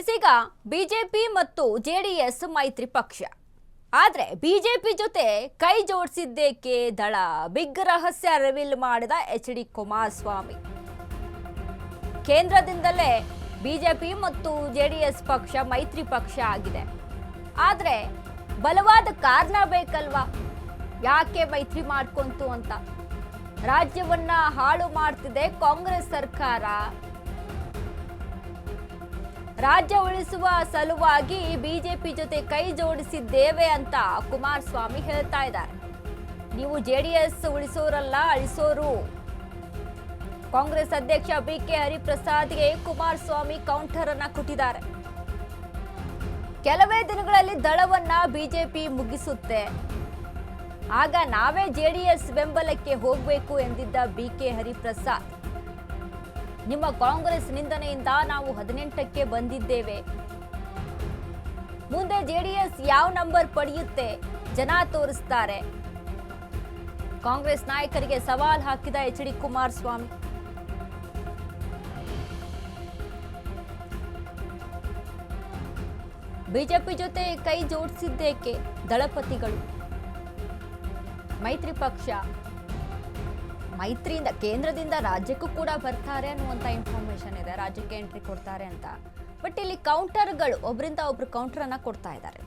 ಈಗ ಬಿಜೆಪಿ ಮತ್ತು ಜೆಡಿಎಸ್ ಮೈತ್ರಿ ಪಕ್ಷ. ಆದರೆ ಬಿಜೆಪಿ ಜೊತೆ ಕೈ ಜೋಡಿಸಿದ್ದೇಕೆ ದಳ? ಬಿಗ್ ರಹಸ್ಯ ರಿವೀಲ್ ಮಾಡಿದ ಎಚ್.ಡಿ. ಕುಮಾರಸ್ವಾಮಿ. ಕೇಂದ್ರದಿಂದಲೇ ಬಿಜೆಪಿ ಮತ್ತು ಜೆಡಿಎಸ್ ಪಕ್ಷ ಮೈತ್ರಿ ಪಕ್ಷ ಆಗಿದೆ. ಆದರೆ ಬಲವಾದ ಕಾರಣ ಬೇಕಲ್ವಾ ಯಾಕೆ ಮೈತ್ರಿ ಮಾಡ್ಕೊಂತು ಅಂತ? ರಾಜ್ಯವನ್ನ ಹಾಳು ಮಾಡ್ತಿದೆ ಕಾಂಗ್ರೆಸ್ ಸರ್ಕಾರ. ರಾಜ್ಯ ಉಳಿಸುವ ಸಲುವಾಗಿ ಬಿಜೆಪಿ ಜೊತೆ ಕೈ ಜೋಡಿಸಿದ್ದೇವೆ ಅಂತ ಕುಮಾರಸ್ವಾಮಿ ಹೇಳ್ತಾ ಇದ್ದಾರೆ. ನೀವು ಜೆಡಿಎಸ್ ಉಳಿಸೋರಲ್ಲ, ಅಳಿಸೋರು. ಕಾಂಗ್ರೆಸ್ ಅಧ್ಯಕ್ಷ ಬಿ.ಕೆ. ಹರಿಪ್ರಸಾದ್ಗೆ ಕುಮಾರಸ್ವಾಮಿ ಕೌಂಟರ್ ಅನ್ನ ಕೊಟ್ಟಿದ್ದಾರೆ. ಕೆಲವೇ ದಿನಗಳಲ್ಲಿ ದಳವನ್ನ ಬಿಜೆಪಿ ಮುಗಿಸುತ್ತೆ, ಆಗ ನಾವೇ ಜೆಡಿಎಸ್ ಬೆಂಬಲಕ್ಕೆ ಹೋಗಬೇಕು ಎಂದಿದ್ದ ಬಿ.ಕೆ. ಹರಿಪ್ರಸಾದ್, ನಿಮ್ಮ ಕಾಂಗ್ರೆಸ್ ನಿಂದನೆಯಿಂದ ನಾವು 18ಕ್ಕೆ ಬಂದಿದ್ದೇವೆ. ಮುಂದೆ ಜೆಡಿಎಸ್ ಯಾವ ನಂಬರ್ ಪಡೆಯುತ್ತೆ ಜನ ತೋರಿಸ್ತಾರೆ. ಕಾಂಗ್ರೆಸ್ ನಾಯಕರಿಗೆ ಸವಾಲ್ ಹಾಕಿದ ಎಚ್.ಡಿ. ಕುಮಾರಸ್ವಾಮಿ. ಬಿಜೆಪಿ ಜೊತೆ ಕೈ ಜೋಡಿಸಿದ್ದೇಕೆ ದಳಪತಿಗಳು? ಮೈತ್ರಿ ಪಕ್ಷ ಮೈತ್ರಿಯಿಂದ ಕೇಂದ್ರದಿಂದ ರಾಜ್ಯಕ್ಕೂ ಕೂಡ ಬರ್ತಾರೆ ಅನ್ನುವಂಥ ಇನ್ಫಾರ್ಮೇಶನ್ ಇದೆ, ರಾಜ್ಯಕ್ಕೆ ಎಂಟ್ರಿ ಕೊಡ್ತಾರೆ ಅಂತ. ಬಟ್ ಇಲ್ಲಿ ಕೌಂಟರ್ಗಳು ಒಬ್ಬರಿಂದ ಒಬ್ರು ಕೌಂಟರ್ ಅನ್ನ ಕೊಡ್ತಾ ಇದ್ದಾರೆ.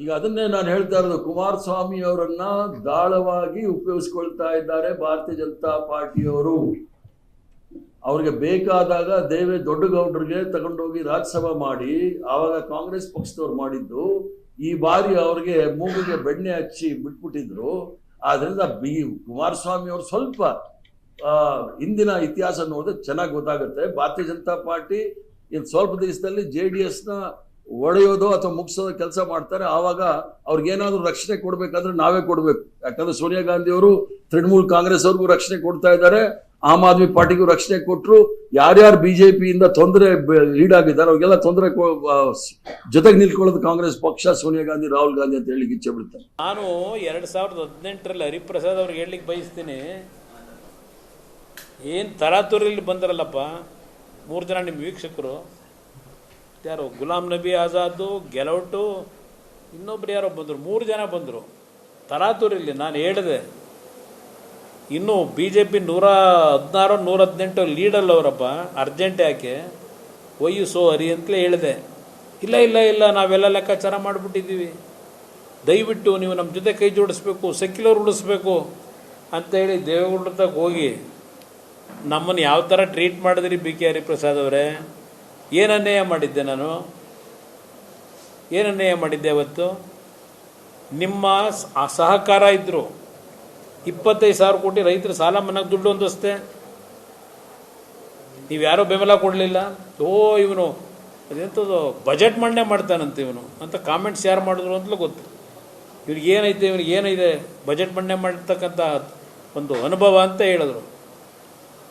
ಈಗ ಅದನ್ನೇ ನಾನು ಹೇಳ್ತಾ ಇರೋದು, ಕುಮಾರಸ್ವಾಮಿ ಅವರನ್ನ ದಾಳವಾಗಿ ಉಪಯೋಗಿಸ್ಕೊಳ್ತಾ ಇದ್ದಾರೆ ಭಾರತೀಯ ಜನತಾ ಪಾರ್ಟಿಯವರು. ಅವ್ರಿಗೆ ಬೇಕಾದಾಗ ದೊಡ್ಡಗೌಡರಿಗೆ ತಗೊಂಡೋಗಿ ರಾಜ್ಯಸಭಾ ಮಾಡಿ ಆವಾಗ ಕಾಂಗ್ರೆಸ್ ಪಕ್ಷದವ್ರು ಮಾಡಿದ್ದು. ಈ ಬಾರಿ ಅವ್ರಿಗೆ ಮೂಗಿಗೆ ಬೆಣ್ಣೆ ಹಚ್ಚಿ ಬಿಟ್ಬಿಟ್ಟಿದ್ರು. ಆದ್ರಿಂದ ಕುಮಾರಸ್ವಾಮಿ ಅವರು ಸ್ವಲ್ಪ ಹಿಂದಿನ ಇತಿಹಾಸ ನೋಡಿದ್ರೆ ಚೆನ್ನಾಗಿ ಗೊತ್ತಾಗುತ್ತೆ. ಭಾರತೀಯ ಜನತಾ ಪಾರ್ಟಿ ಇನ್ನು ಸ್ವಲ್ಪ ದಿವಸದಲ್ಲಿ JDS ನ ಒಡೆಯೋದು ಅಥವಾ ಮುಗಿಸೋದು ಕೆಲಸ ಮಾಡ್ತಾರೆ. ಆವಾಗ ಅವ್ರಿಗೇನಾದ್ರೂ ರಕ್ಷಣೆ ಕೊಡ್ಬೇಕಾದ್ರೆ ನಾವೇ ಕೊಡ್ಬೇಕು. ಯಾಕಂದ್ರೆ ಸೋನಿಯಾ ಗಾಂಧಿ ಅವರು ತೃಣಮೂಲ್ ಕಾಂಗ್ರೆಸ್ ಅವ್ರಿಗೂ ರಕ್ಷಣೆ ಕೊಡ್ತಾ ಇದ್ದಾರೆ, ಆಮ್ ಆದ್ಮಿ ಪಾರ್ಟಿಗೂ ರಕ್ಷಣೆ ಕೊಟ್ಟರು. ಯಾರ್ಯಾರು ಬಿಜೆಪಿಯಿಂದ ತೊಂದರೆ ಈಡಾಗಿದ್ದಾರೆ ಅವ್ರಿಗೆಲ್ಲ ತೊಂದರೆ ಜೊತೆಗೆ ನಿಲ್ಕೊಳ್ಳೋದು ಕಾಂಗ್ರೆಸ್ ಪಕ್ಷ, ಸೋನಿಯಾ ಗಾಂಧಿ, ರಾಹುಲ್ ಗಾಂಧಿ ಅಂತ ಹೇಳಿ ಇಚ್ಛೆ ಬಿಡ್ತಾರೆ. ನಾನು 2018ರಲ್ಲಿ ಹರಿಪ್ರಸಾದ್ ಅವ್ರಿಗೆ ಹೇಳಲಿಕ್ಕೆ ಬಯಸ್ತೀನಿ, ಏನು ತರಾತುರಿಯಲ್ಲಿ ಬಂದರಲ್ಲಪ್ಪ 3 ಜನ ನಿಮ್ಮ ವೀಕ್ಷಕರು, ಯಾರು ಗುಲಾಂ ನಬಿ ಆಜಾದು, ಗೆಲೌಟು, ಇನ್ನೊಬ್ರು ಯಾರೋ ಬಂದರು, 3 ಜನ ಬಂದರು ತರಾತುರಿಯಲ್ಲಿ. ನಾನು ಹೇಳಿದೆ, ಇನ್ನು BJP 116 118 ಲೀಡಲ್ಲ ಅವರಪ್ಪ, ಅರ್ಜೆಂಟ್ ಯಾಕೆ ಒಯ್ಯು ಹರಿ ಅಂತಲೇ ಹೇಳಿದೆ. ಇಲ್ಲ ನಾವೆಲ್ಲ ಲೆಕ್ಕಾಚಾರ ಮಾಡಿಬಿಟ್ಟಿದ್ದೀವಿ, ದಯವಿಟ್ಟು ನೀವು ನಮ್ಮ ಜೊತೆ ಕೈ ಜೋಡಿಸ್ಬೇಕು, ಸೆಕ್ಯುಲರ್ ಉಳಿಸ್ಬೇಕು ಅಂತ ಹೇಳಿ ದೇವೇಗೌಡರ ತಕ್ಕ ಹೋಗಿ ನಮ್ಮನ್ನು ಯಾವ ಥರ ಟ್ರೀಟ್ ಮಾಡಿದ್ರಿ B.K. ಹರಿಪ್ರಸಾದ್ ಅವರೇ? ಏನು ಅನ್ಯಾಯ ಮಾಡಿದ್ದೆ ನಾನು? ಏನು ಅನ್ಯಾಯ ಮಾಡಿದ್ದೆ? ಅವತ್ತು ನಿಮ್ಮ ಸಹಕಾರ ಇದ್ದರು. 25,000 ಕೋಟಿ ರೈತರ ಸಾಲ ಮನ್ನಾಗ ದುಡ್ಡು ಹೊಂದಿಸ್ತೆ, ನೀವು ಯಾರೋ ಬೆಂಬಲ ಕೊಡಲಿಲ್ಲ. ಇವನು ಅದೆಂಥದ್ದು ಬಜೆಟ್ ಮಂಡನೆ ಮಾಡ್ತಾನಂತೆ ಇವನು ಅಂತ ಕಾಮೆಂಟ್ಸ್ ಯಾರು ಮಾಡಿದ್ರು ಅಂತಲೂ ಗೊತ್ತು. ಇವ್ರಿಗೆ ಏನಿದೆ ಬಜೆಟ್ ಮಂಡನೆ ಮಾಡಿರ್ತಕ್ಕಂಥ ಒಂದು ಅನುಭವ ಅಂತ ಹೇಳಿದ್ರು.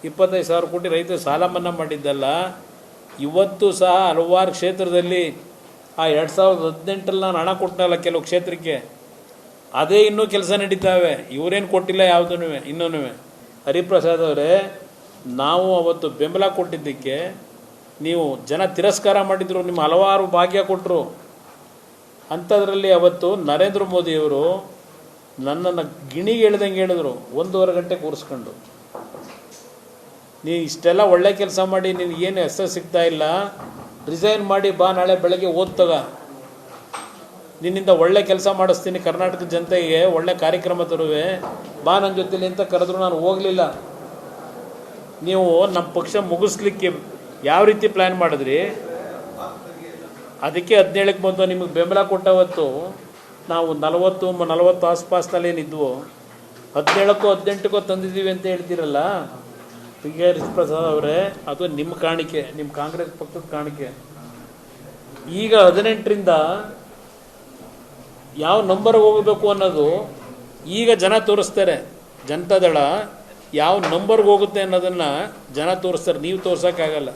25,000 ಕೋಟಿ ರೈತರ ಸಾಲ ಮನ್ನಾ ಮಾಡಿದ್ದಲ್ಲ, ಇವತ್ತು ಸಹ ಹಲವಾರು ಕ್ಷೇತ್ರದಲ್ಲಿ ಆ 2018ರಲ್ಲಿ ನಾನು ಹಣ ಕೊಟ್ಟನಲ್ಲ ಕೆಲವು ಕ್ಷೇತ್ರಕ್ಕೆ, ಅದೇ ಇನ್ನೂ ಕೆಲಸ ನಡೀತಾವೆ. ಇವರೇನು ಕೊಟ್ಟಿಲ್ಲ ಯಾವುದೂ. ಇನ್ನೂ ಹರಿಪ್ರಸಾದ್ ಅವರೇ, ನಾವು ಅವತ್ತು ಬೆಂಬಲ ಕೊಟ್ಟಿದ್ದಕ್ಕೆ ನೀವು ಜನ ತಿರಸ್ಕಾರ ಮಾಡಿದರು, ನಿಮ್ಮ ಹಲವಾರು ಭಾಗ್ಯ ಕೊಟ್ಟರು. ಅಂಥದ್ರಲ್ಲಿ ಅವತ್ತು ನರೇಂದ್ರ ಮೋದಿಯವರು ನನ್ನನ್ನು ಗಿಣಿಗೆ ಹೇಳ್ದಂಗೆ ಹೇಳಿದ್ರು, 1.5 ಗಂಟೆ ಕೂರಿಸ್ಕೊಂಡು, ನೀ ಇಷ್ಟೆಲ್ಲ ಒಳ್ಳೆ ಕೆಲಸ ಮಾಡಿ ನಿನಗೇನು ಹೆಸರು ಸಿಗ್ತಾ ಇಲ್ಲ, ರಿಸೈನ್ ಮಾಡಿ ಬಾ, ನಾಳೆ ಬೆಳಗ್ಗೆ ಓದ್ತಗ, ನಿನ್ನಿಂದ ಒಳ್ಳೆ ಕೆಲಸ ಮಾಡಿಸ್ತೀನಿ, ಕರ್ನಾಟಕದ ಜನತೆಗೆ ಒಳ್ಳೆ ಕಾರ್ಯಕ್ರಮ ತರುವೆ, ಬಾ ನನ್ನ ಜೊತೆಲಿ ಅಂತ ಕರೆದ್ರು. ನಾನು ಹೋಗಲಿಲ್ಲ. ನೀವು ನಮ್ಮ ಪಕ್ಷ ಮುಗಿಸ್ಲಿಕ್ಕೆ ಯಾವ ರೀತಿ ಪ್ಲ್ಯಾನ್ ಮಾಡಿದ್ರಿ, ಅದಕ್ಕೆ 17ಕ್ಕೆ ಬಂದು ನಿಮಗೆ ಬೆಂಬಲ ಕೊಟ್ಟವತ್ತು ನಾವು 40 ಆಸ್ಪಾಸ್ನಲ್ಲಿ ಏನಿದ್ವು 17ಕ್ಕೋ 18ಕ್ಕೋ ತಂದಿದ್ದೀವಿ ಅಂತ ಹೇಳ್ತೀರಲ್ಲ B.K. ಹರಿಪ್ರಸಾದ್ ಅವರೇ, ಅದು ನಿಮ್ಮ ಕಾಣಿಕೆ, ನಿಮ್ಮ ಕಾಂಗ್ರೆಸ್ ಪಕ್ಷದ ಕಾಣಿಕೆ. ಈಗ 18ರಿಂದ ಯಾವ ನಂಬರ್ಗೆ ಹೋಗಬೇಕು ಅನ್ನೋದು ಈಗ ಜನ ತೋರಿಸ್ತಾರೆ. ಜನತಾದಳ ಯಾವ ನಂಬರ್ಗೆ ಹೋಗುತ್ತೆ ಅನ್ನೋದನ್ನು ಜನ ತೋರಿಸ್ತಾರೆ, ನೀವು ತೋರ್ಸೋಕ್ಕಾಗಲ್ಲ.